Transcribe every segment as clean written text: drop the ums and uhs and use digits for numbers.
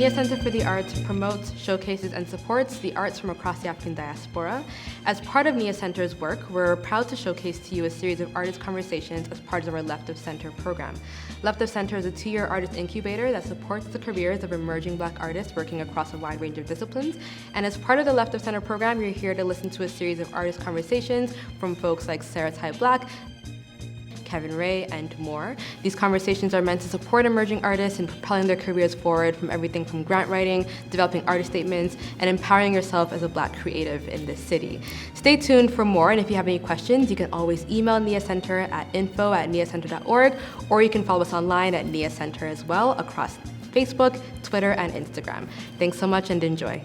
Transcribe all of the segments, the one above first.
Nia Center for the Arts promotes, showcases, and supports the arts from across the African diaspora. As part of Nia Center's work, we're proud to showcase to you a series of artist conversations as part of our Left of Center program. Left of Center is a 2-year artist incubator that supports the careers of emerging Black artists working across a wide range of disciplines. And as part of the Left of Center program, you're here to listen to a series of artist conversations from folks like Sarah Ty Black, Kevin Ray, and more. These conversations are meant to support emerging artists in propelling their careers forward from everything from grant writing, developing artist statements, and empowering yourself as a Black creative in this city. Stay tuned for more, and if you have any questions, you can always email Nia Center at info@niacenter.org, or you can follow us online at Nia Center as well across Facebook, Twitter, and Instagram. Thanks so much and enjoy.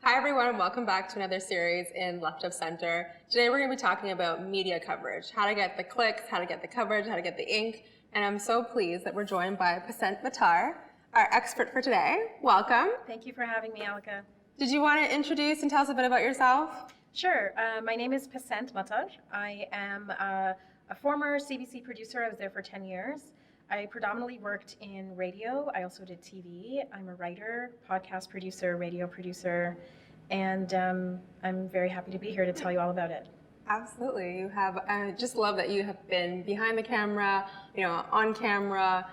Hi everyone, and welcome back to another series in Left of Center. Today we're going to be talking about media coverage, how to get the clicks, how to get the coverage, how to get the ink, and I'm so pleased that we're joined by Pacinthe Mattar, our expert for today. Welcome. Thank you for having me, Alika. Did you want to introduce and tell us a bit about yourself? Sure. My name is Pacinthe Mattar. I am a former CBC producer. I was there for 10 years. I predominantly worked in radio. I also did TV. I'm a writer, podcast producer, radio producer, and I'm very happy to be here to tell you all about it. Absolutely. You have. I just love that you have been behind the camera, on camera,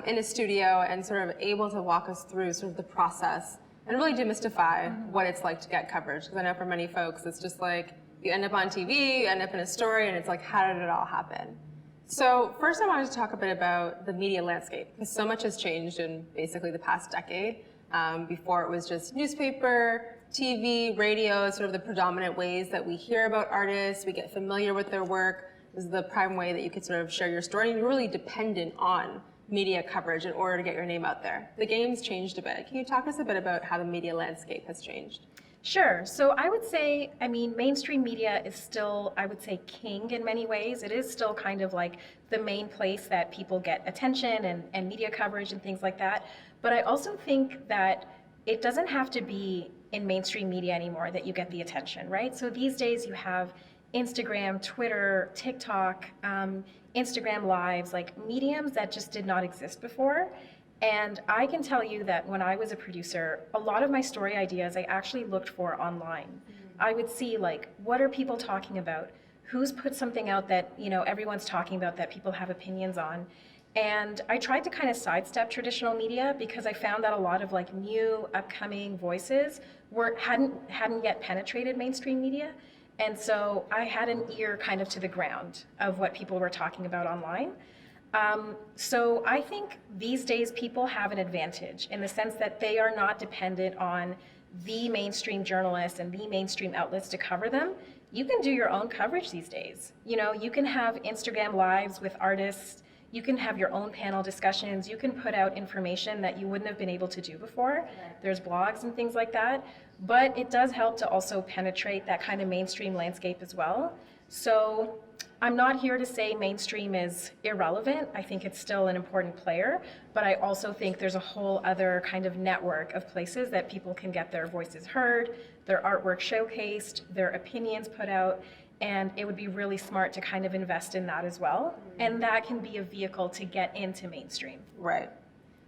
in a studio, and sort of able to walk us through sort of the process and really demystify what it's like to get coverage. Because I know for many folks, it's just like you end up on TV, you end up in a story, and it's like, how did it all happen? So first I wanted to talk a bit about the media landscape, because so much has changed in basically the past decade. Before it was just newspaper, TV, radio, sort of the predominant ways that we hear about artists, we get familiar with their work. This is the prime way that you could sort of share your story. And you're really dependent on media coverage in order to get your name out there. The game's changed a bit. Can you talk to us a bit about how the media landscape has changed? Sure. So I would say, mainstream media is still, I would say, king in many ways. It is still kind of like the main place that people get attention and media coverage and things like that. But I also think that it doesn't have to be in mainstream media anymore that you get the attention, right? So these days you have Instagram, Twitter, TikTok, Instagram Lives, like mediums that just did not exist before. And I can tell you that when I was a producer, a lot of my story ideas I actually looked for online. I would see like, what are people talking about? Who's put something out that, everyone's talking about that people have opinions on? And I tried to kind of sidestep traditional media because I found that a lot of like new upcoming voices hadn't yet penetrated mainstream media. And so I had an ear kind of to the ground of what people were talking about online. So I think these days people have an advantage in the sense that they are not dependent on the mainstream journalists and the mainstream outlets to cover them. You can do your own coverage these days. You can have Instagram Lives with artists. You can have your own panel discussions. You can put out information that you wouldn't have been able to do before. There's blogs and things like that. But it does help to also penetrate that kind of mainstream landscape as well. So I'm not here to say mainstream is irrelevant. I think it's still an important player, but I also think there's a whole other kind of network of places that people can get their voices heard, their artwork showcased, their opinions put out, and it would be really smart to kind of invest in that as well. And that can be a vehicle to get into mainstream. Right.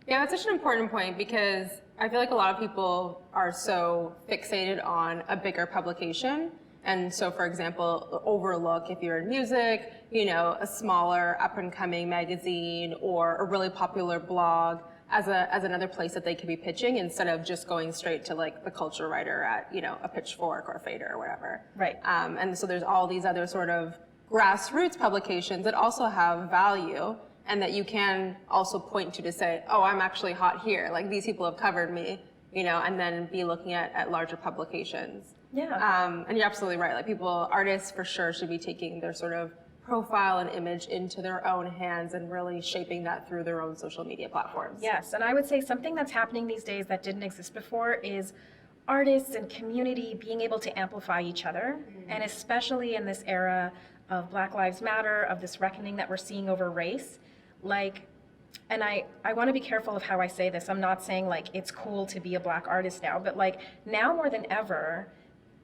Yeah, that's such an important point because I feel like a lot of people are so fixated on a bigger publication. And so, for example, overlook, if you're in music, a smaller up-and-coming magazine or a really popular blog as another place that they could be pitching instead of just going straight to like the culture writer at, a Pitchfork or Fader or whatever. Right. And so there's all these other sort of grassroots publications that also have value and that you can also point to say, oh, I'm actually hot here. Like these people have covered me, and then be looking at larger publications. Yeah. And you're absolutely right. Like artists for sure should be taking their sort of profile and image into their own hands and really shaping that through their own social media platforms. Yes, and I would say something that's happening these days that didn't exist before is artists and community being able to amplify each other, and especially in this era of Black Lives Matter, of this reckoning that we're seeing over race, and I want to be careful of how I say this. I'm not saying like it's cool to be a Black artist now, but like now more than ever,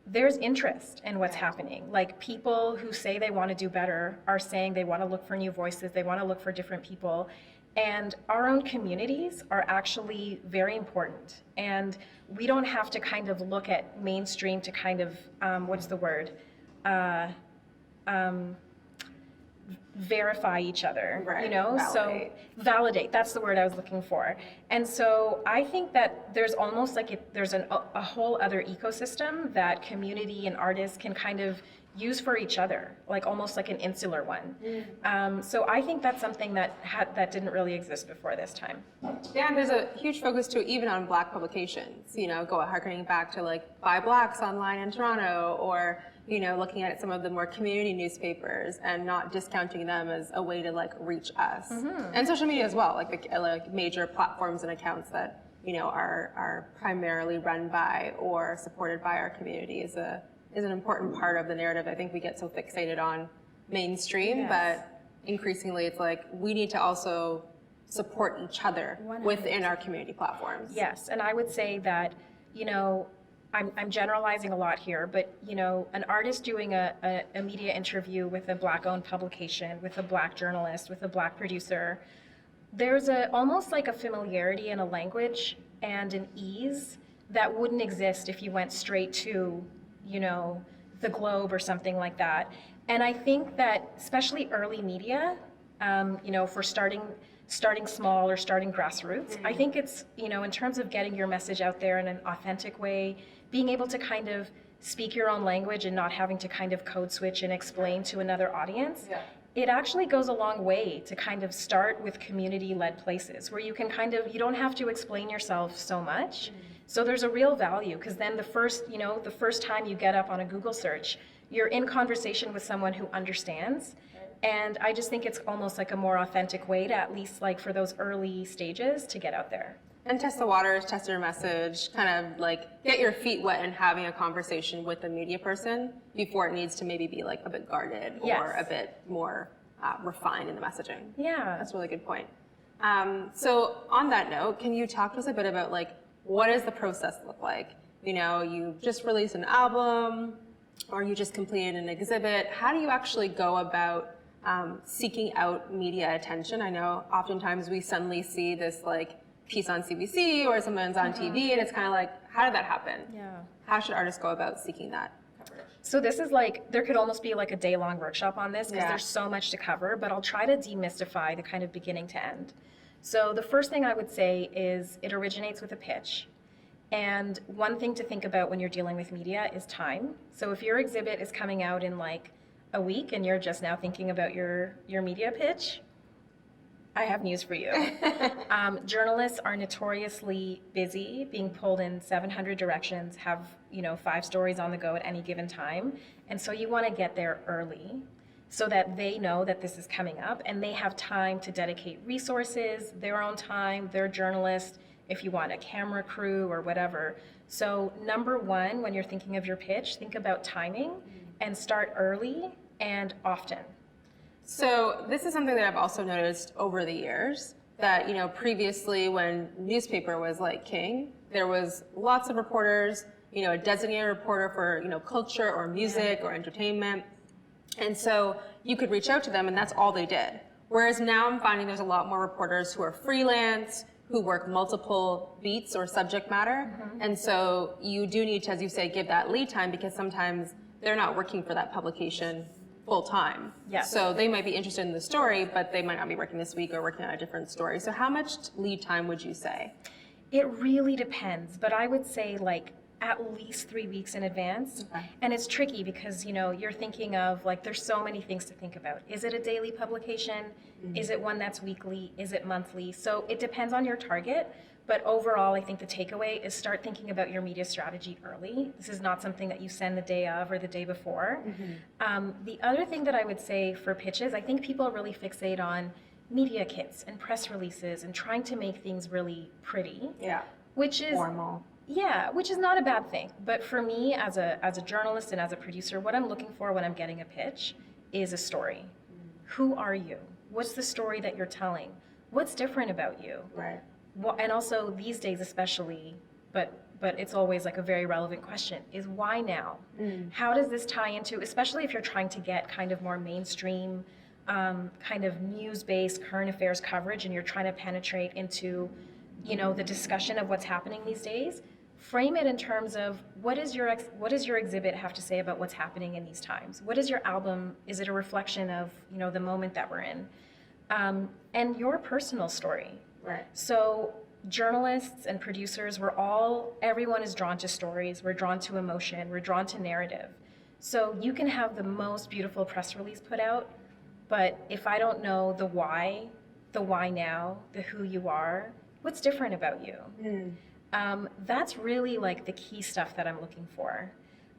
there's interest in what's happening. Like people who say they want to do better are saying they want to look for new voices, they want to look for different people. And our own communities are actually very important. And we don't have to kind of look at mainstream to kind of, what's the word? Verify each other, right. Validate. So validate, that's the word I was looking for. And so I think that there's almost like there's a whole other ecosystem that community and artists can kind of use for each other, like almost like an insular one. So I think that's something that didn't really exist before this time. Yeah, and there's a huge focus too, even on Black publications, harkening back to like Buy Blacks online in Toronto, or looking at some of the more community newspapers and not discounting them as a way to like reach us. And social media as well, like major platforms and accounts that are primarily run by or supported by our community is an important part of the narrative. I think we get so fixated on mainstream, Yes. but increasingly it's like we need to also support each other 100%. within our community platforms. Yes, and I would say that, I'm generalizing a lot here, but an artist doing a media interview with a Black-owned publication, with a Black journalist, with a Black producer, there's almost like a familiarity in a language and an ease that wouldn't exist if you went straight to, the Globe or something like that. And I think that especially early media, for starting small or starting grassroots, I think it's, in terms of getting your message out there in an authentic way, being able to kind of speak your own language and not having to kind of code switch and explain to another audience, it actually goes a long way to kind of start with community-led places where you can you don't have to explain yourself so much. So there's a real value, because then the first time you get up on a Google search, you're in conversation with someone who understands. And I just think it's almost like a more authentic way to, at least like for those early stages, to get out there. And test the waters, test your message, kind of like get your feet wet in having a conversation with a media person before it needs to maybe be like a bit guarded or a bit more refined in the messaging. Yeah. That's a really good point. So on that note, can you talk to us a bit about like, what does the process look like? You just released an album or you just completed an exhibit. How do you actually go about seeking out media attention? I know oftentimes we suddenly see this like piece on CBC or someone's on TV, and it's kind of like, how did that happen? Yeah. How should artists go about seeking that coverage? So this is like, there could almost be like a day-long workshop on this, because there's so much to cover, but I'll try to demystify the kind of beginning to end. So the first thing I would say is it originates with a pitch. And one thing to think about when you're dealing with media is time. So if your exhibit is coming out in like a week and you're just now thinking about your media pitch, I have news for you. Journalists are notoriously busy, being pulled in 700 directions, have 5 stories on the go at any given time. And so you want to get there early so that they know that this is coming up and they have time to dedicate resources, their own time, their journalist, if you want a camera crew or whatever. So number one, when you're thinking of your pitch, think about timing and start early and often. So this is something that I've also noticed over the years, that previously when newspaper was like king, there was lots of reporters, a designated reporter for culture or music or entertainment, and so you could reach out to them and that's all they did. Whereas now I'm finding there's a lot more reporters who are freelance, who work multiple beats or subject matter, and so you do need to, as you say, give that lead time, because sometimes they're not working for that publication full time. Yes. So they might be interested in the story, but they might not be working this week or working on a different story. So how much lead time would you say? It really depends, but I would say like at least 3 weeks in advance. Okay. And it's tricky because, you're thinking of like, there's so many things to think about. Is it a daily publication? Is it one that's weekly? Is it monthly? So it depends on your target. But overall, I think the takeaway is start thinking about your media strategy early. This is not something that you send the day of or the day before. The other thing that I would say for pitches, I think people really fixate on media kits and press releases and trying to make things really pretty. Yeah. Which is Formal. Yeah, which is not a bad thing. But for me, as a journalist and as a producer, what I'm looking for when I'm getting a pitch is a story. Who are you? What's the story that you're telling? What's different about you? Right. Well, and also these days especially, but it's always like a very relevant question, is why now? How does this tie into, especially if you're trying to get kind of more mainstream kind of news-based current affairs coverage and you're trying to penetrate into, the discussion of what's happening these days, frame it in terms of what does your exhibit have to say about what's happening in these times? What is your album? Is it a reflection of, the moment that we're in? And your personal story. Right. So journalists and producers, everyone is drawn to stories. We're drawn to emotion. We're drawn to narrative. So you can have the most beautiful press release put out, but if I don't know the why now, the who you are, what's different about you? That's really like the key stuff that I'm looking for.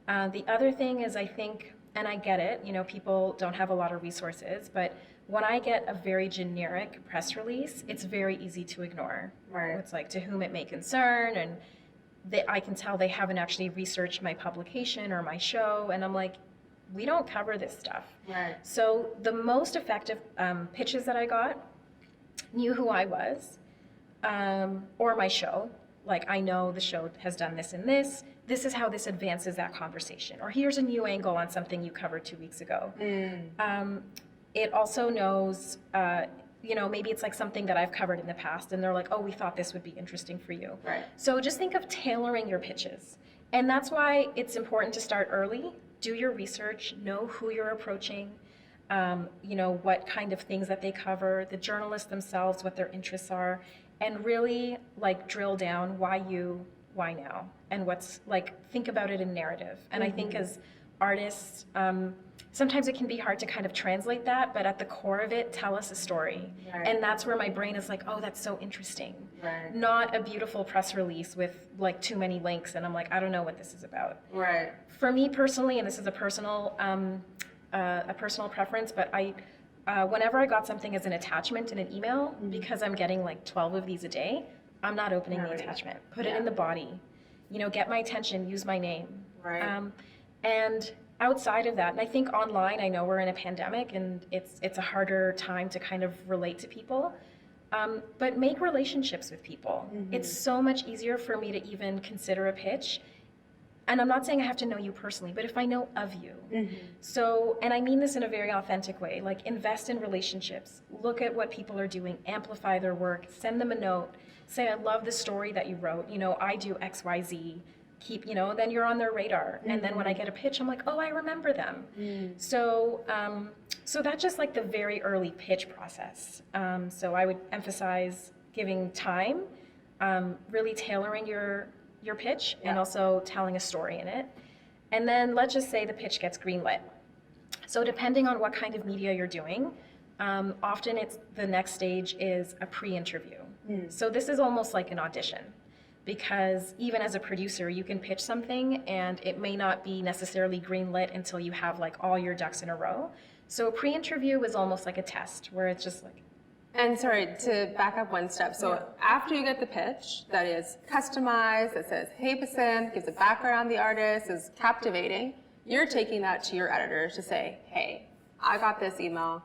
The other thing is I think, and I get it, people don't have a lot of resources, but when I get a very generic press release, it's very easy to ignore. Right. It's like to whom it may concern, and I can tell they haven't actually researched my publication or my show, and I'm like, we don't cover this stuff. Right. So the most effective pitches that I got knew who I was, or my show. Like, I know the show has done this and this. This is how this advances that conversation. Or here's a new angle on something you covered 2 weeks ago. It also knows, maybe it's like something that I've covered in the past and they're like, oh, we thought this would be interesting for you. Right. So just think of tailoring your pitches. And that's why it's important to start early. Do your research, know who you're approaching, what kind of things that they cover, the journalists themselves, what their interests are, and really like drill down why now, and think about it in narrative. And I think as artists, sometimes it can be hard to kind of translate that, but at the core of it, tell us a story. Right. And that's where my brain is like, oh, that's so interesting. Right. Not a beautiful press release with like too many links, and I'm like, I don't know what this is about. Right. For me personally, and this is a personal preference, but whenever I got something as an attachment in an email, because I'm getting like 12 of these a day, I'm not opening the attachment. Put it in the body. Get my attention, use my name. Right. And outside of that, and I think online, I know we're in a pandemic and it's a harder time to kind of relate to people, but make relationships with people. It's so much easier for me to even consider a pitch. And I'm not saying I have to know you personally, but if I know of you. So, and I mean this in a very authentic way, like invest in relationships, look at what people are doing, amplify their work, send them a note, say, I love the story that you wrote, I do X, Y, Z, then you're on their radar. And then when I get a pitch, I'm like, oh, I remember them. So that's just like the very early pitch process. So I would emphasize giving time, really tailoring your pitch, and also telling a story in it. And then let's just say the pitch gets greenlit. So depending on what kind of media you're doing, often the next stage is a pre-interview. So this is almost like an audition, because even as a producer, you can pitch something and it may not be necessarily greenlit until you have like all your ducks in a row. So a pre-interview is almost like a test where it's just like, and sorry, to back up one step. So after you get the pitch that is customized, that says, hey, Pacinthe, gives a background on the artist, is captivating, you're taking that to your editors to say, hey, I got this email,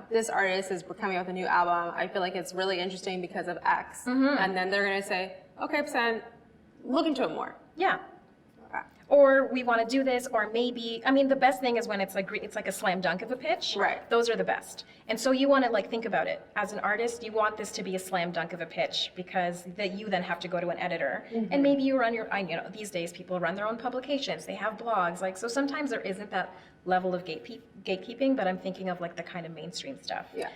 this artist is coming out with a new album. I feel like it's really interesting because of X. And then they're going to say, okay, Pacinthe, look into it more. Yeah. Or we want to do this, or maybe, the best thing is when it's like a slam dunk of a pitch. Right. Those are the best. And so you want to think about it. As an artist, you want this to be a slam dunk of a pitch, because you then have to go to an editor. And maybe you run these days people run their own publications, they have blogs, so sometimes there isn't that level of gatekeeping, but I'm thinking of the kind of mainstream stuff. Yeah.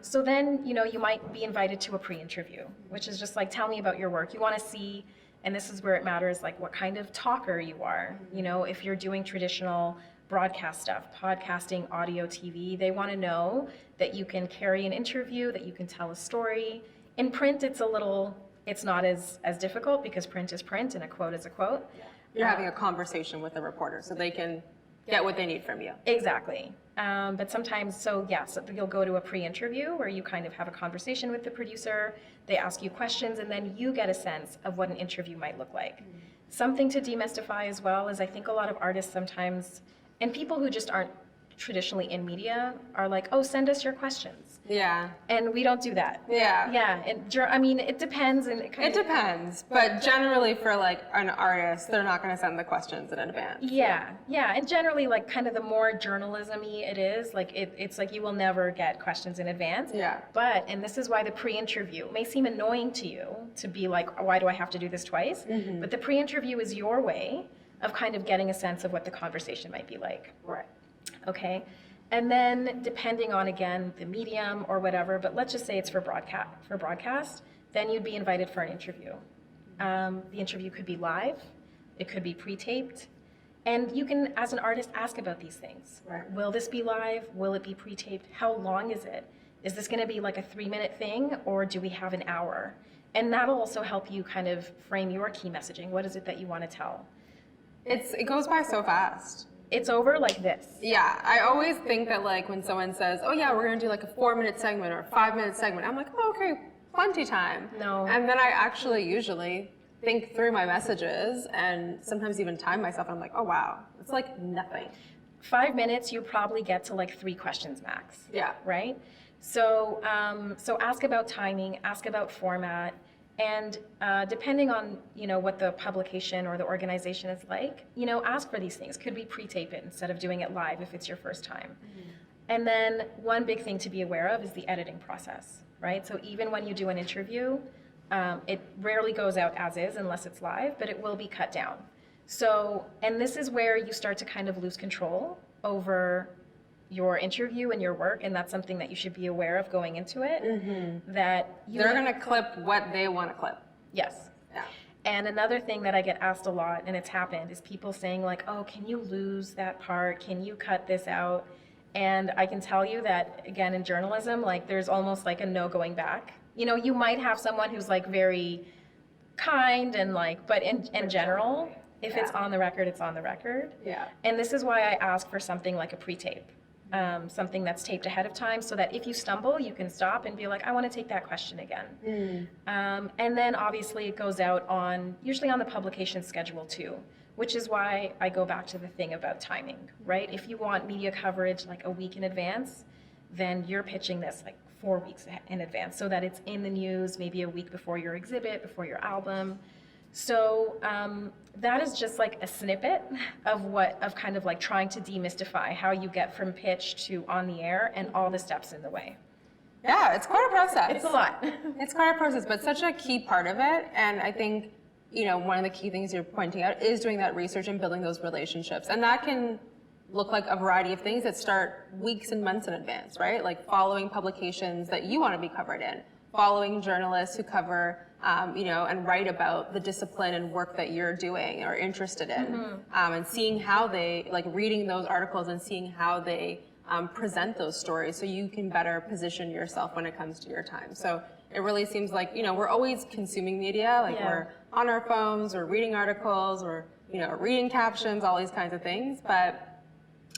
So then, you might be invited to a pre-interview, which is just tell me about your work. You want to see, and this is where it matters, what kind of talker you are. If you're doing traditional broadcast stuff, podcasting, audio, TV, they want to know that you can carry an interview, that you can tell a story. In print, it's not as difficult, because print is print and a quote is a quote. You're having a conversation with the reporter so they can get what they need from you. Exactly. But sometimes, so you'll go to a pre-interview where you kind of have a conversation with the producer, they ask you questions, and then you get a sense of what an interview might look like. Something to demystify as well is I think a lot of artists sometimes, and people who just aren't traditionally in media are like, oh, send us your questions. Yeah. And we don't do that. Yeah. Yeah. And I mean, it depends. And it depends. But generally for like an artist, they're not going to send the questions in advance. Yeah. Yeah. And generally, like kind of the more journalism-y it is, like it's like you will never get questions in advance. Yeah. But, and this is why the pre-interview may seem annoying to you to be like, why do I have to do this twice? Mm-hmm. But the pre-interview is your way of kind of getting a sense of what the conversation might be like. Right. Okay. And then depending on, again, the medium or whatever, but let's just say it's for broadcast, then you'd be invited for an interview. The interview could be live, it could be pre-taped, and you can, as an artist, ask about these things. Right. Will this be live? Will it be pre-taped? How long is it? Is this going to be like a 3-minute thing, or do we have an hour? And that'll also help you kind of frame your key messaging. What is it that you want to tell? It goes by so fast. It's over like this. Yeah, I always think that like when someone says, oh yeah, we're gonna do like a 4-minute segment or a 5-minute segment, I'm like, oh, okay, plenty time. No. And then I actually usually think through my messages and sometimes even time myself. And I'm like, oh wow, it's like nothing. 5 minutes, you probably get to like 3 questions max. Yeah. Right? So, so ask about timing, ask about format, and depending on, you know, what the publication or the organization is like, you know, ask for these things. Could we pre-tape it instead of doing it live if it's your first time? Mm-hmm. And then one big thing to be aware of is the editing process, right? So even when you do an interview, it rarely goes out as is unless it's live, but it will be cut down. So, and this is where you start to kind of lose control over your interview and your work, and that's something that you should be aware of going into it. Mm-hmm. That they're going to clip what they want to clip. Yes. Yeah. And another thing that I get asked a lot, and it's happened, is people saying like, oh, can you lose that part? Can you cut this out? And I can tell you that, again, in journalism, like there's almost like a no going back. You know, you might have someone who's like very kind and like, but in general, if it's on the record, it's on the record. Yeah. And this is why I ask for something like a pre-tape. Something that's taped ahead of time so that if you stumble, you can stop and be like, I want to take that question again. And then obviously it goes out usually on the publication schedule too, which is why I go back to the thing about timing, right? If you want media coverage like a week in advance, then you're pitching this like 4 weeks in advance so that it's in the news maybe a week before your exhibit, before your album. So that is just like a snippet of kind of like trying to demystify how you get from pitch to on the air and all the steps in the way. Yeah, it's quite a process. It's a lot. It's quite a process, but such a key part of it. And I think, you know, one of the key things you're pointing out is doing that research and building those relationships. And that can look like a variety of things that start weeks and months in advance, right? Like following publications that you want to be covered in, following journalists who cover you know, and write about the discipline and work that you're doing or interested in, and seeing how they, like reading those articles and seeing how they present those stories so you can better position yourself when it comes to your time. So it really seems like, you know, we're always consuming media, like we're on our phones, or reading articles, or, you know, reading captions, all these kinds of things, but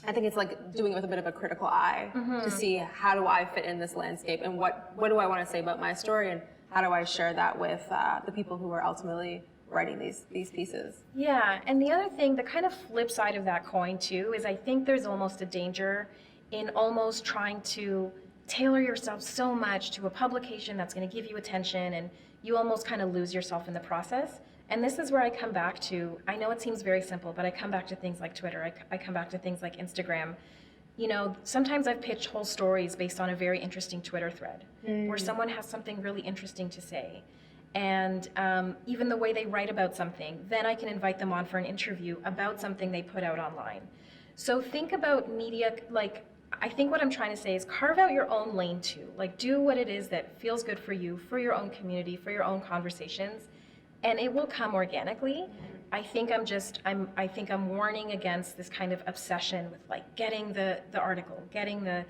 I think it's like doing it with a bit of a critical eye to see how do I fit in this landscape and what do I want to say about my story and how do I share that with the people who are ultimately writing these pieces? Yeah, and the other thing, the kind of flip side of that coin too, is I think there's almost a danger in almost trying to tailor yourself so much to a publication that's going to give you attention, and you almost kind of lose yourself in the process. And this is where I come back to, I know it seems very simple, but I come back to things like Twitter, I come back to things like Instagram. You know, sometimes I've pitched whole stories based on a very interesting Twitter thread where someone has something really interesting to say. And even the way they write about something, then I can invite them on for an interview about something they put out online. So think about media, like, I think what I'm trying to say is carve out your own lane too. Like, do what it is that feels good for you, for your own community, for your own conversations, and it will come organically. I think I'm warning against this kind of obsession with like getting the article, getting this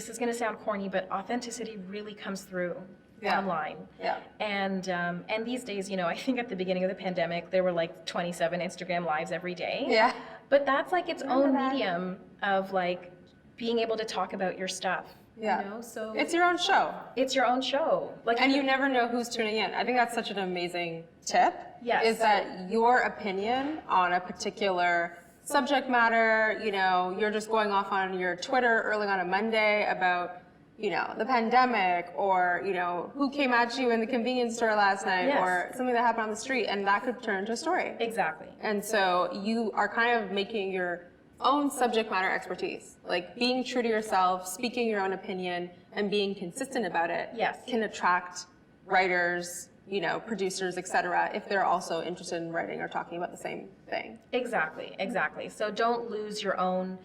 is going to sound corny, but authenticity really comes through online. Yeah. And these days, you know, I think at the beginning of the pandemic, there were like 27 Instagram lives every day. Yeah. But that's like its own medium of like being able to talk about your stuff. Yeah. You know? So it's your own show. It's your own show. Like, and you never know who's tuning in. I think that's such an amazing tip. Yes. Is that your opinion on a particular subject matter, you're just going off on your Twitter early on a Monday about, the pandemic, or, who came at you in the convenience store last night, Yes. or something that happened on the street, and that could turn into a story. Exactly. And so you are kind of making your own subject matter expertise, like being true to yourself, speaking your own opinion, and being consistent about it. Yes. Can attract writers, producers, etc., if they're also interested in writing or talking about the same thing. Exactly. So don't lose your own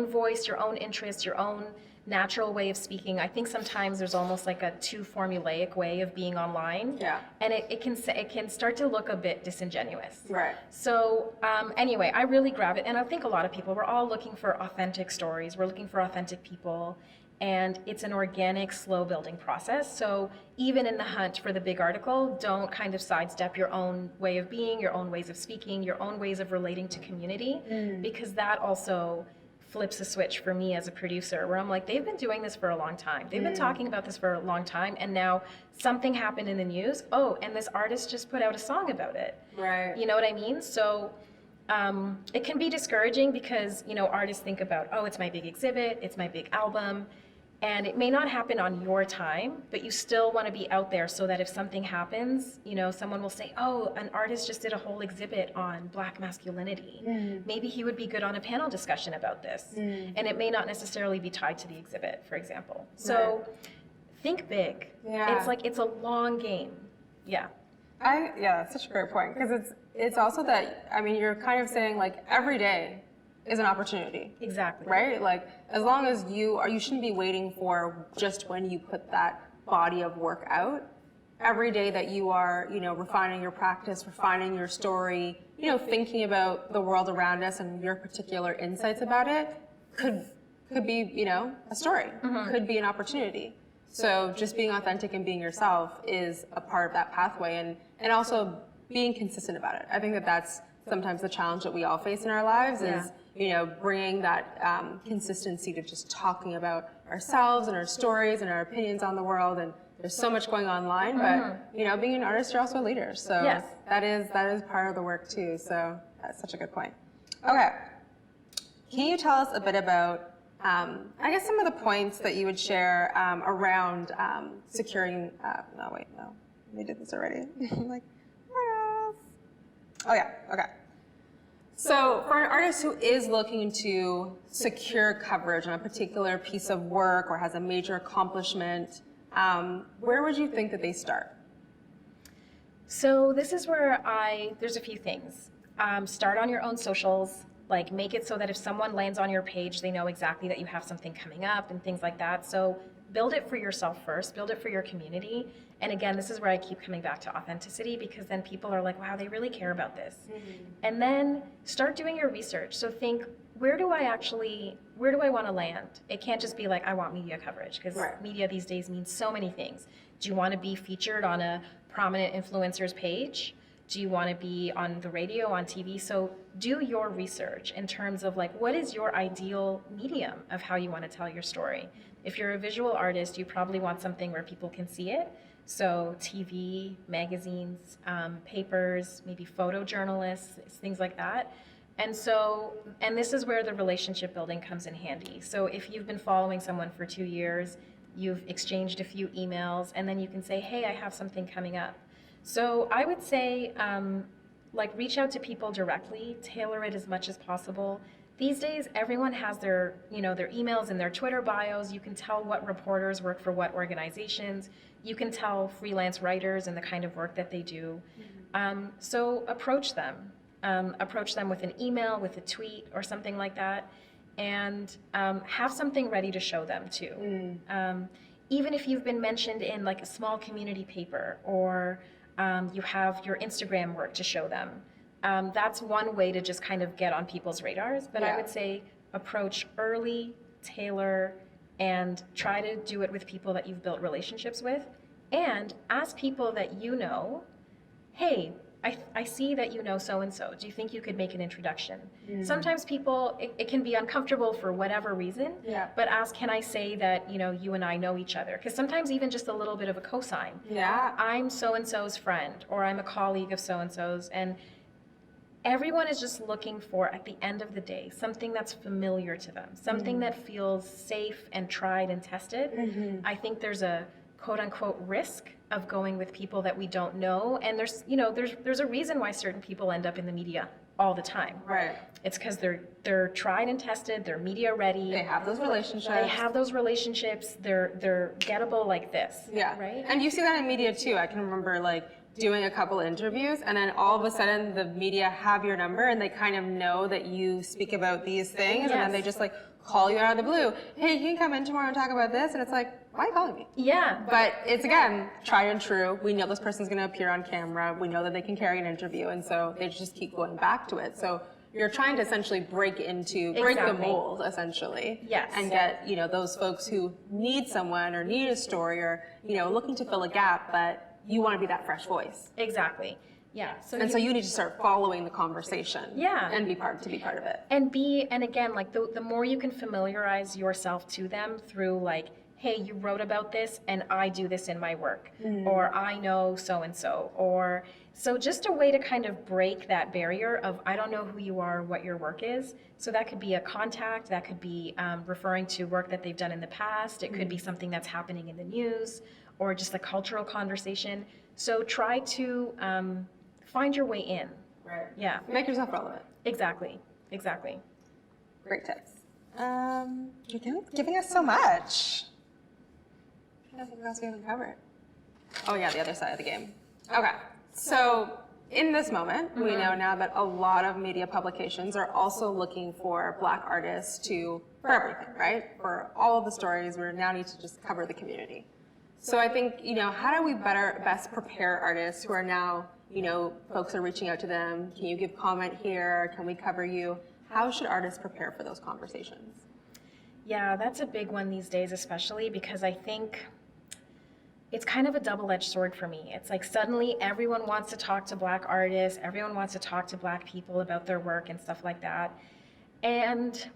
voice, your own interests, your own natural way of speaking. I think sometimes there's almost like a too formulaic way of being online. Yeah. And it can start to look a bit disingenuous. Right. So anyway, I really grab it, and I think a lot of people, we're all looking for authentic stories. We're looking for authentic people. And it's an organic, slow building process. So even in the hunt for the big article, don't kind of sidestep your own way of being, your own ways of speaking, your own ways of relating to community, because that also flips a switch for me as a producer, where I'm like, they've been doing this for a long time. They've been talking about this for a long time, and now something happened in the news. Oh, and this artist just put out a song about it. Right. You know what I mean? So it can be discouraging because, artists think about, oh, it's my big exhibit, it's my big album. And it may not happen on your time, but you still want to be out there so that if something happens, someone will say, oh, an artist just did a whole exhibit on Black masculinity. Maybe he would be good on a panel discussion about this. And it may not necessarily be tied to the exhibit, for example. So think big. Yeah. It's a long game. Yeah. That's such a great point, because it's also that, you're kind of saying, like, every day is an opportunity. Exactly. Right? Like, as long as you shouldn't be waiting for just when you put that body of work out. Every day that you are, refining your practice, refining your story, thinking about the world around us and your particular insights about it could be, a story, could be an opportunity. So just being authentic and being yourself is a part of that pathway, and also being consistent about it. I think that's sometimes the challenge that we all face in our lives is, bringing that consistency to just talking about ourselves and our stories and our opinions on the world. And there's so much going online, but being an artist, you're also a leader. So Yes. that is part of the work too. So that's such a good point. Okay, can you tell us a bit about, I guess, some of the points that you would share around securing? We did this already. I'm like, what else? Oh yeah, okay. So for an artist who is looking to secure coverage on a particular piece of work or has a major accomplishment, where would you think that they start? So this is where there's a few things. Start on your own socials, like make it so that if someone lands on your page, they know exactly that you have something coming up and things like that. So build it for yourself first, build it for your community. And again, this is where I keep coming back to authenticity, because then people are like, wow, they really care about this. And then start doing your research. So think, where do I want to land? It can't just be like, I want media coverage, because media these days means so many things. Do you want to be featured on a prominent influencer's page? Do you want to be on the radio, on TV? So do your research in terms of like, what is your ideal medium of how you want to tell your story? If you're a visual artist, you probably want something where people can see it. So TV, magazines, papers, maybe photojournalists, things like that. And this is where the relationship building comes in handy. So if you've been following someone for 2 years, you've exchanged a few emails, and then you can say, hey, I have something coming up. So I would say, reach out to people directly, tailor it as much as possible. These days, everyone has their emails and their Twitter bios. You can tell what reporters work for what organizations. You can tell freelance writers and the kind of work that they do. So approach them. Approach them with an email, with a tweet, or something like that, and have something ready to show them too. Even if you've been mentioned in like a small community paper, or you have your Instagram work to show them. That's one way to just kind of get on people's radars. But I would say approach early, tailor, and try to do it with people that you've built relationships with. And ask people that you know, hey, I see that you know so-and-so. Do you think you could make an introduction? Sometimes people, it can be uncomfortable for whatever reason, but ask, can I say that, you and I know each other? Because sometimes even just a little bit of a cosign. I'm so-and-so's friend, or I'm a colleague of so-and-so's, and everyone is just looking for, at the end of the day, something that's familiar to them, something that feels safe and tried and tested. I think there's a quote unquote risk of going with people that we don't know. And there's a reason why certain people end up in the media all the time. Right. It's because they're tried and tested, they're media ready. They have those relationships. They're gettable like this. Yeah. Right? And you see that in media too. I can remember like doing a couple interviews and then all of a sudden the media have your number and they kind of know that you speak about these things and then they just like call you out of the blue. Hey, you can come in tomorrow and talk about this. And it's like, why are you calling me? Yeah. But it's again, tried and true. We know this person's going to appear on camera. We know that they can carry an interview. And so they just keep going back to it. So you're trying to essentially break the mold essentially. Yes. And get, those folks who need someone or need a story or, looking to fill a gap, but you want to be that fresh voice. Exactly. Yeah. So you need to start following the conversation. Yeah. And be part of it. And again, like the more you can familiarize yourself to them through like, hey, you wrote about this and I do this in my work, or I know so-and-so, or so just a way to kind of break that barrier of I don't know who you are, what your work is. So that could be a contact, that could be referring to work that they've done in the past. It could be something that's happening in the news or just a cultural conversation. So try to find your way in. Right. Yeah. Make yourself relevant. Exactly. Great tips. You're giving us so much. Nothing else we haven't covered. Oh yeah, the other side of the game. Okay, so in this moment, we know now that a lot of media publications are also looking for Black artists for everything, right? For all of the stories, we now need to just cover the community. So I think, how do we best prepare artists who are now, folks are reaching out to them, can you give comment here, can we cover you? How should artists prepare for those conversations? Yeah, that's a big one these days, especially because I think it's kind of a double-edged sword for me. It's like suddenly everyone wants to talk to Black artists, everyone wants to talk to Black people about their work and stuff like that. And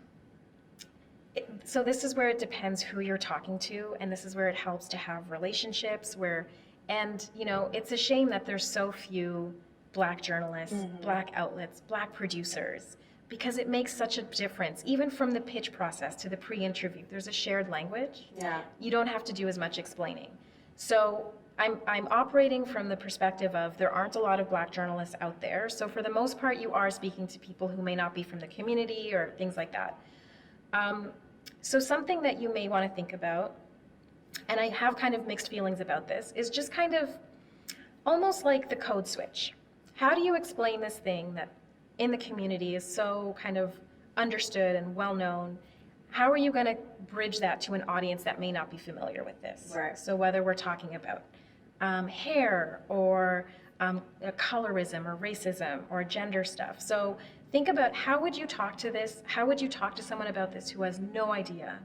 so this is where it depends who you're talking to, and this is where it helps to have relationships it's a shame that there's so few Black journalists, Black outlets, Black producers, because it makes such a difference. Even from the pitch process to the pre-interview, there's a shared language. Yeah. You don't have to do as much explaining. So I'm operating from the perspective of there aren't a lot of Black journalists out there. So for the most part, you are speaking to people who may not be from the community or things like that. So something that you may want to think about, and I have kind of mixed feelings about this, is just kind of almost like the code switch. How do you explain this thing that in the community is so kind of understood and well known? How are you going to bridge that to an audience that may not be familiar with this? Right. So whether we're talking about hair or colorism or racism or gender stuff. So think about how would you talk to someone about this who has no idea?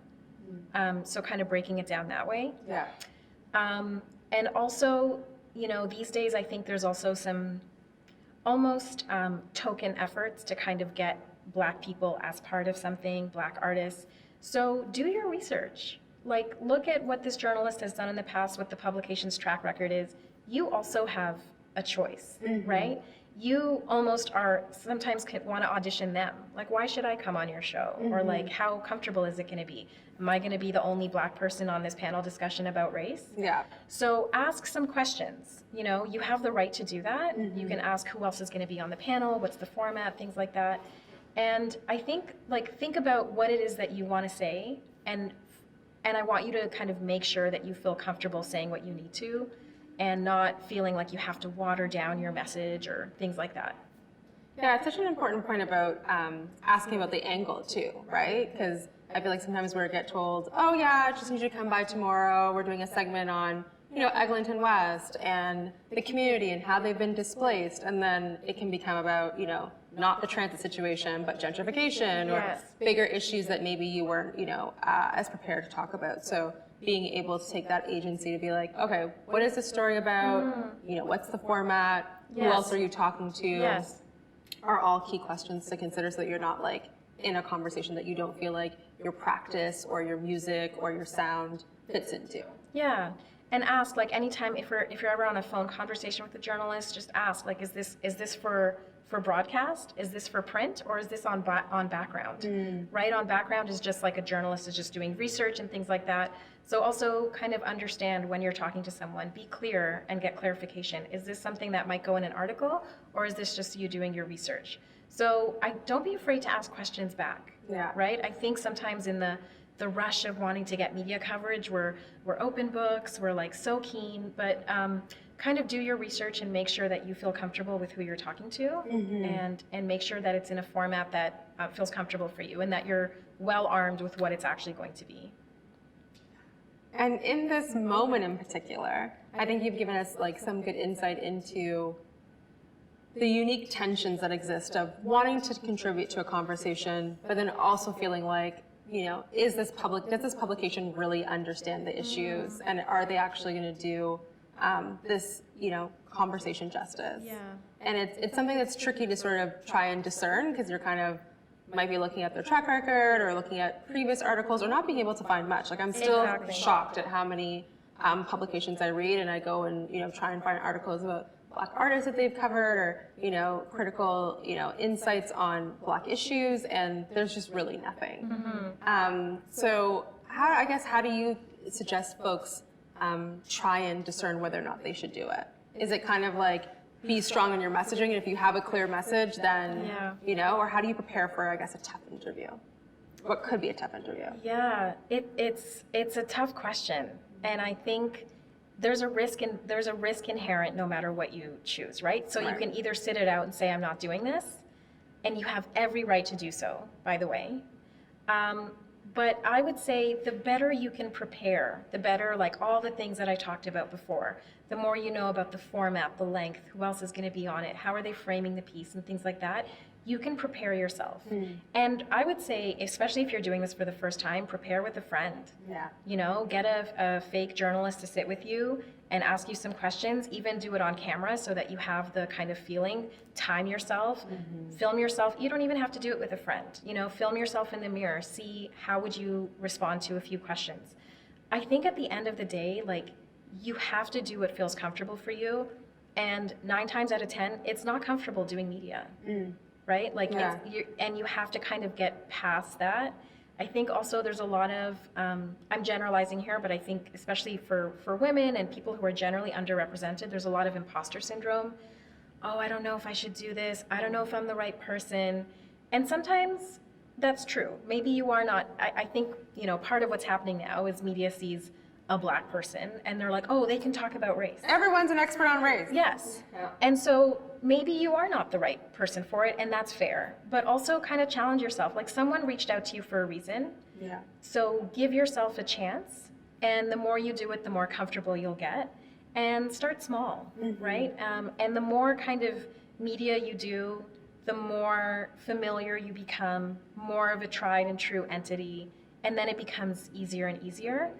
So kind of breaking it down that way. Yeah. And also, these days I think there's also some almost token efforts to kind of get Black people as part of something, Black artists. So do your research. Like, look at what this journalist has done in the past, what the publication's track record is. You also have a choice, right? You almost sometimes want to audition them. Like, why should I come on your show? Or like, how comfortable is it going to be? Am I going to be the only Black person on this panel discussion about race? Yeah. So ask some questions. You have the right to do that. You can ask who else is going to be on the panel, what's the format, things like that. And I think about what it is that you want to say, and I want you to kind of make sure that you feel comfortable saying what you need to, and not feeling like you have to water down your message or things like that. Yeah, it's such an important point about asking about the angle too, right? Because I feel like sometimes we get told, oh yeah, just need you to come by tomorrow. We're doing a segment on, Eglinton West and the community and how they've been displaced. And then it can become about, not the transit situation, but gentrification or bigger issues that maybe you weren't, as prepared to talk about. So being able to take that agency to be like, okay, what is this story about? What's the format? Who else are you talking to? Are all key questions to consider so that you're not like in a conversation that you don't feel like your practice or your music or your sound fits into. Yeah. And ask, like, anytime if you're ever on a phone conversation with a journalist, just ask, like, is this for for broadcast? Is this for print, or is this on background? Right, on background is just like a journalist is just doing research and things like that. So also kind of understand when you're talking to someone, be clear and get clarification. Is this something that might go in an article, or is this just you doing your research? So don't be afraid to ask questions back. Yeah. Right? I think sometimes in the rush of wanting to get media coverage, we're open books, we're like so keen, but kind of do your research and make sure that you feel comfortable with who you're talking to, and make sure that it's in a format that feels comfortable for you and that you're well armed with what it's actually going to be. And in this moment in particular, I think you've given us like some good insight into the unique tensions that exist of wanting to contribute to a conversation, but then also feeling like, does this publication really understand the issues, and are they actually going to do this, conversation justice? Yeah. And it's something that's tricky to sort of try and discern, because you're kind of might be looking at their track record or looking at previous articles or not being able to find much. Like I'm still shocked at how many publications I read, and I go and try and find articles about Black artists that they've covered, or critical insights on Black issues, and there's just really nothing. So how do you suggest folks try and discern whether or not they should do it? Is it kind of like be strong in your messaging, and if you have a clear message, then or how do you prepare for a tough interview? What could be a tough interview? Yeah, it's a tough question, and I think there's a risk inherent no matter what you choose, right? So you can either sit it out and say, I'm not doing this, and you have every right to do so, by the way. But I would say the better you can prepare, the better, like all the things that I talked about before, the more you know about the format, the length, who else is going to be on it, how are they framing the piece, and things like that, you can prepare yourself. And I would say, especially if you're doing this for the first time, prepare with a friend. Yeah. Get a fake journalist to sit with you and ask you some questions, even do it on camera so that you have the kind of feeling, time yourself, film yourself. You don't even have to do it with a friend. Film yourself in the mirror, see how would you respond to a few questions. I think at the end of the day, like, you have to do what feels comfortable for you, and 9 times out of 10, it's not comfortable doing media. Right? Like, and you have to kind of get past that. I think also there's a lot of, I'm generalizing here, but I think especially for women and people who are generally underrepresented, there's a lot of imposter syndrome. Oh, I don't know if I should do this. I don't know if I'm the right person. And sometimes that's true. Maybe you are not. I think, part of what's happening now is media sees a Black person and they're like, oh, they can talk about race. Everyone's an expert on race. Yes. Yeah. And so maybe you are not the right person for it, and that's fair. But also kind of challenge yourself. Like, someone reached out to you for a reason. Yeah. So give yourself a chance, and the more you do it, the more comfortable you'll get. And start small, right? And the more kind of media you do, the more familiar you become, more of a tried and true entity, and then it becomes easier and easier.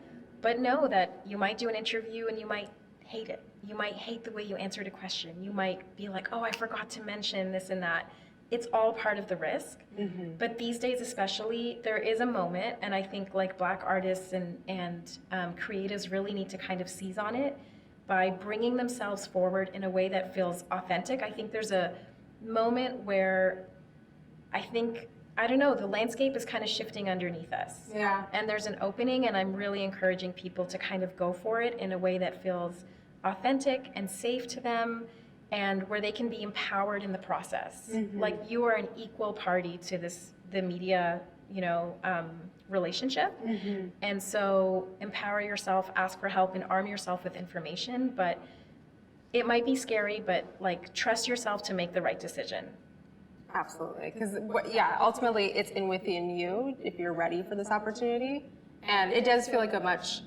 But know that you might do an interview and you might hate it. You might hate the way you answered a question. You might be like, oh, I forgot to mention this and that. It's all part of the risk. But these days especially, there is a moment, and I think like Black artists and creatives really need to kind of seize on it by bringing themselves forward in a way that feels authentic. I think there's a moment where the landscape is kind of shifting underneath us. Yeah. And there's an opening, and I'm really encouraging people to kind of go for it in a way that feels authentic and safe to them, and where they can be empowered in the process. Like, you are an equal party to the media, relationship. And so empower yourself, ask for help, and arm yourself with information. But it might be scary, but like, trust yourself to make the right decision. Absolutely, because ultimately it's within you if you're ready for this opportunity, and it does feel like a much,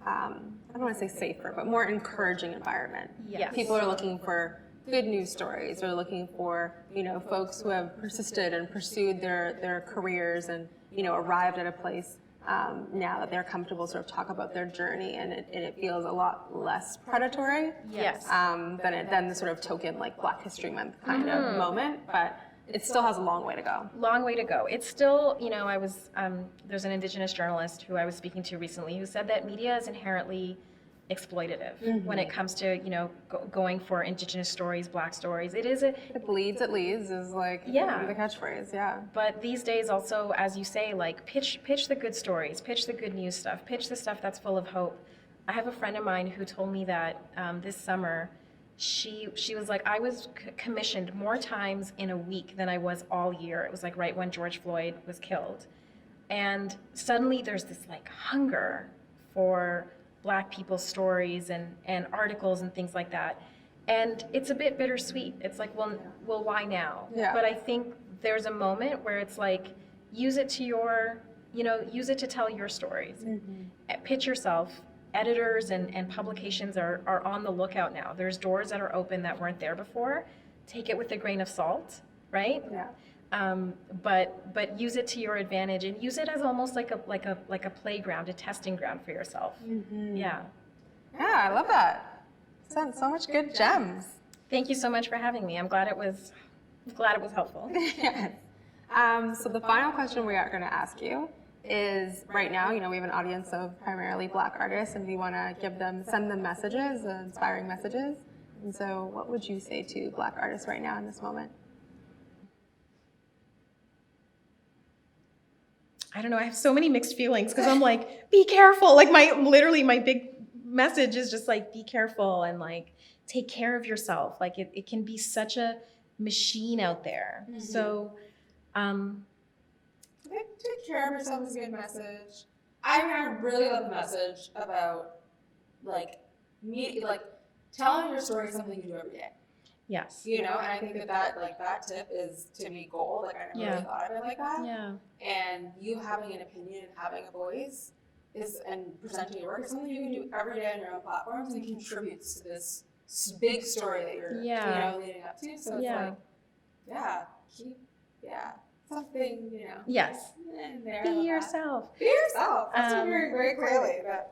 I don't want to say safer, but more encouraging environment. Yes. People are looking for good news stories. They're looking for folks who have persisted and pursued their careers and arrived at a place now that they're comfortable to sort of talk about their journey, and it feels a lot less predatory than the sort of token like Black History Month kind of moment, but it still has a long way to go. Long way to go. It's still, I was, there's an Indigenous journalist who I was speaking to recently who said that media is inherently exploitative when it comes to, going for Indigenous stories, Black stories. It It leads is like Yeah. the catchphrase, yeah. But these days also, as you say, like pitch the good stories, pitch the good news stuff, pitch the stuff that's full of hope. I have a friend of mine who told me that this summer, she was like, I was commissioned more times in a week than I was all year. It was like right when George Floyd was killed. And suddenly there's this like hunger for Black people's stories and articles and things like that. And it's a bit bittersweet. It's like, well, why now? Yeah. But I think there's a moment where it's like, use it to tell your stories. Pitch yourself. Editors and publications are on the lookout now. There's doors that are open that weren't there before. Take it with a grain of salt, right? Yeah. But use it to your advantage and use it as almost like a playground, a testing ground for yourself. Yeah. Yeah, I love that. So much good gems. Thank you so much for having me. I'm glad it was helpful. Yes. So the final question we are going to ask you is, right now, we have an audience of primarily Black artists, and we want to send them messages, inspiring messages. And so what would you say to Black artists right now in this moment? I don't know, I have so many mixed feelings because I'm like, be careful. Like my big message is just like, be careful and like, take care of yourself. Like it can be such a machine out there. So, Take care of yourself is a good message. I really love the message about telling your story is something you do every day. yes. And I think that tip is to me gold. Like I never really thought of it like that. Yeah. And you having an opinion and having a voice and presenting your work is something you can do every day on your own platforms and contributes to this big story that you're leading up to. So it's something, Yes. in there. Be yourself. Be yourself. That's what I'm hearing very clearly. That,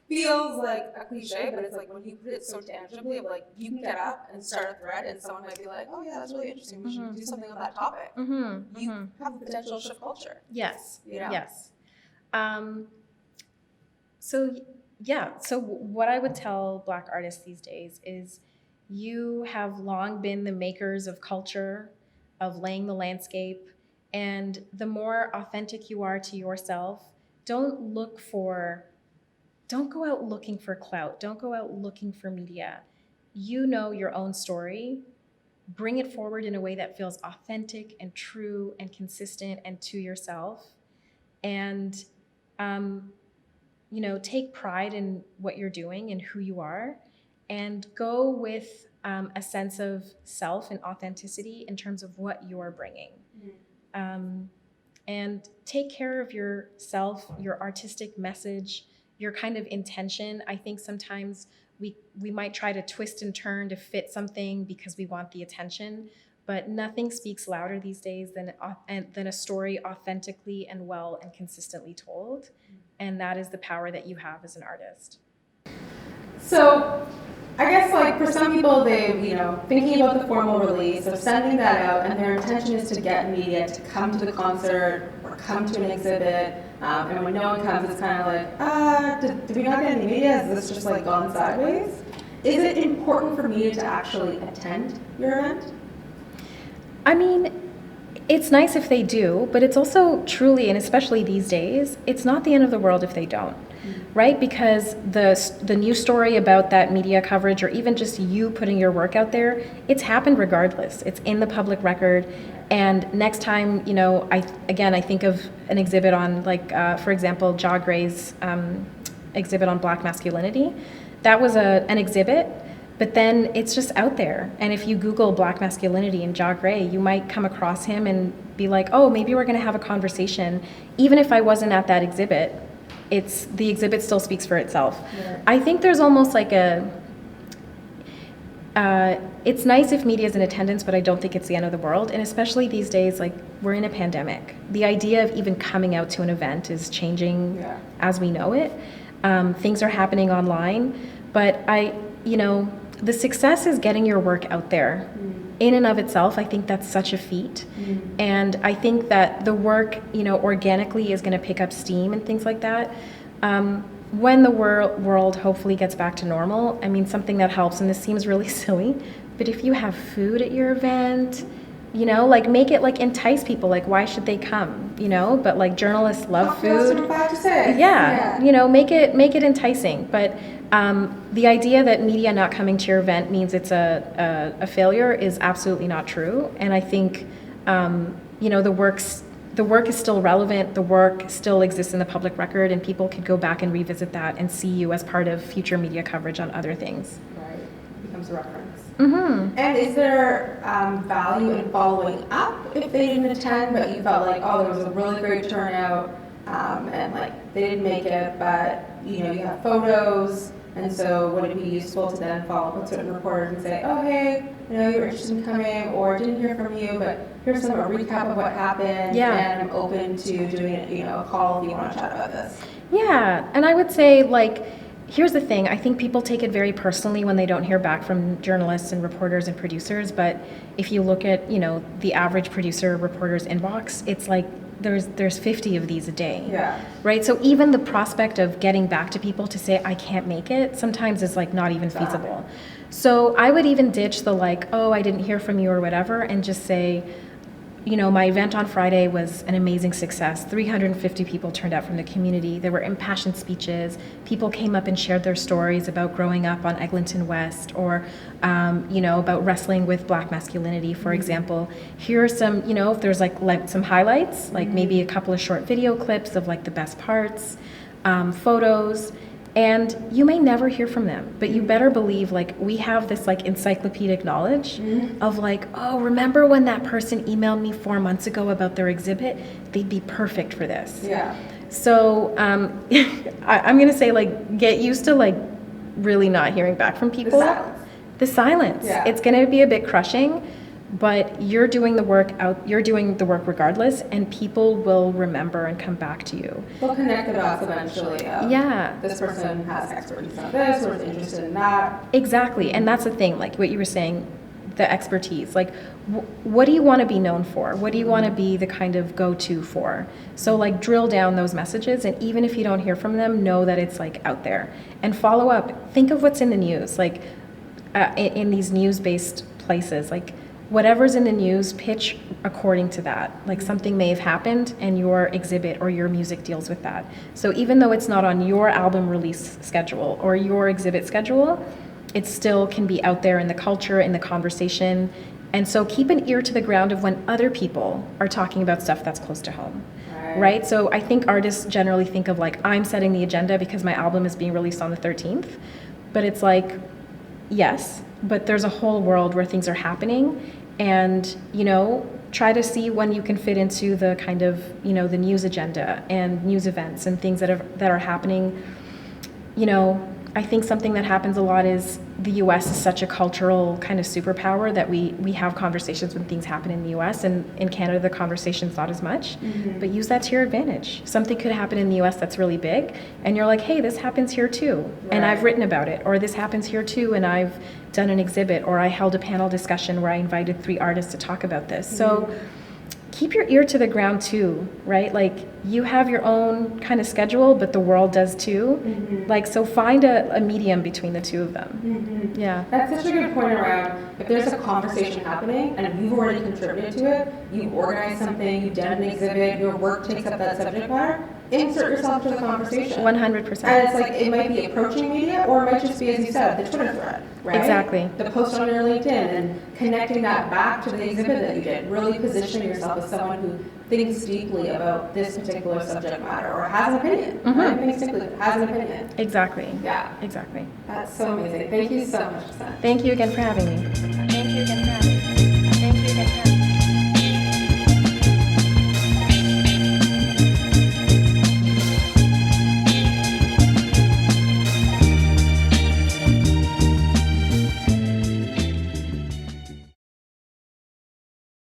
feels like a cliche, but it's like when you put it so tangibly, like you can get up and start a thread and someone might be like, oh yeah, that's really interesting. We should do something on that topic. You have the potential to shift culture. Yes. Yes. So what I would tell Black artists these days is you have long been the makers of culture, of laying the landscape, and the more authentic you are to yourself, don't go out looking for clout. Don't go out looking for media. You know your own story. Bring it forward in a way that feels authentic and true and consistent and to yourself. And, take pride in what you're doing and who you are. And go with a sense of self and authenticity in terms of what you're bringing. And take care of yourself, your artistic message, your kind of intention. I think sometimes we might try to twist and turn to fit something because we want the attention, but nothing speaks louder these days than a story authentically and well and consistently told. And that is the power that you have as an artist. So I guess for some people, they, thinking about the formal release or sending that out, and their intention is to get media to come to the concert or come to an exhibit, and when no one comes, it's kind of like, did we not get any media? Is this just gone sideways? Is it important for media to actually attend your event? I mean, it's nice if they do, but it's also truly, and especially these days, it's not the end of the world if they don't. Right? Because the news story about that media coverage, or even just you putting your work out there, it's happened regardless. It's in the public record. And next time, I think of an exhibit on, for example, Ja Gray's exhibit on Black masculinity. That was an exhibit, but then it's just out there. And if you Google Black masculinity and Ja Gray, you might come across him and be like, oh, maybe we're going to have a conversation. Even if I wasn't at that exhibit, the exhibit still speaks for itself. Yeah. I think there's almost it's nice if media is in attendance, but I don't think it's the end of the world. And especially these days, we're in a pandemic. The idea of even coming out to an event is changing as we know it. Things are happening online, but the success is getting your work out there. In and of itself, I think that's such a feat. And I think that the work, organically is going to pick up steam and things like that. when the world hopefully gets back to normal, I mean, something that helps, and this seems really silly, but if you have food at your event, you know, like make it like entice people, like why should they come, you know? But like journalists love food. From 5 to 6. Yeah, you know, make it enticing. But the idea that media not coming to your event means it's a failure is absolutely not true. And I think, you know, the work is still relevant. The work still exists in the public record, and people could go back and revisit that and see you as part of future media coverage on other things. Right, it becomes a reference. Mm-hmm. And is there value in following up if they didn't attend, but you felt like, oh, there was a really great turnout, and like they didn't make it, but you know, you have photos, and so would it be useful to then follow up with certain reporters and say, oh, hey, you know, you're interested in coming, or didn't hear from you, but here's a recap of what happened, and I'm open to doing, you know, a call if you want to chat about this. Yeah, and I would say, like, here's the thing. I think people take it very personally when they don't hear back from journalists and reporters and producers, but if you look at, you know, the average producer reporter's inbox, it's like there's 50 of these a day. Yeah. Right? So even the prospect of getting back to people to say, I can't make it, sometimes is like not even feasible. So I would even ditch the like, oh, I didn't hear from you or whatever, and just say, you know, my event on Friday was an amazing success. 350 people turned out from the community. There were impassioned speeches. People came up and shared their stories about growing up on Eglinton West, or, you know, about wrestling with Black masculinity, for example. Here are some, you know, if there's like some highlights, like maybe a couple of short video clips of like the best parts, photos. And you may never hear from them, but you better believe, like, we have this like encyclopedic knowledge of like, oh, remember when that person emailed me 4 months ago about their exhibit? They'd be perfect for this. Yeah. So I'm gonna say, like, get used to like really not hearing back from people. The silence. Yeah. It's gonna be a bit crushing, but you're doing the work regardless, and people will remember and come back to you. They'll connect the dots eventually. Yeah. This person has expertise on this, or is interested in that. Exactly, and that's the thing, like what you were saying, the expertise. Like, what do you want to be known for? What do you want to be the kind of go-to for? So like drill down those messages, and even if you don't hear from them, know that it's like out there. And follow up. Think of what's in the news, like in these news-based places, like whatever's in the news, pitch according to that. Like something may have happened and your exhibit or your music deals with that. So even though it's not on your album release schedule or your exhibit schedule, it still can be out there in the culture, in the conversation. And so keep an ear to the ground of when other people are talking about stuff that's close to home. Right? So I think artists generally think of like, I'm setting the agenda because my album is being released on the 13th. But it's like, yes, but there's a whole world where things are happening, and, you know, try to see when you can fit into the kind of, you know, the news agenda and news events and things that are happening. You know, I think something that happens a lot is the US is such a cultural kind of superpower that we have conversations when things happen in the US, and in Canada the conversation's not as much, but use that to your advantage. Something could happen in the US that's really big, and you're like, hey, this happens here too, and I've written about it, or this happens here too, and I've done an exhibit, or I held a panel discussion where I invited 3 artists to talk about this. So keep your ear to the ground too, right? Like, you have your own kind of schedule, but the world does too. Like, so find a medium between the two of them. Yeah. That's such a good point around, if there's a conversation happening and you've already contributed to it, you organize something, you've done an exhibit, your work takes up that subject matter, insert yourself to the conversation. 100%. And it's like, it might be approaching media, or it might just be, as you said, the Twitter thread, right? Exactly. The post on your LinkedIn, and connecting that back to the exhibit that you did, really positioning yourself as someone who thinks deeply about this particular subject matter, or has an opinion. Right? Thinks deeply, has an opinion. Exactly. Yeah. Exactly. That's so amazing. Thank you so much, Pacinthe. Thank you again for having me.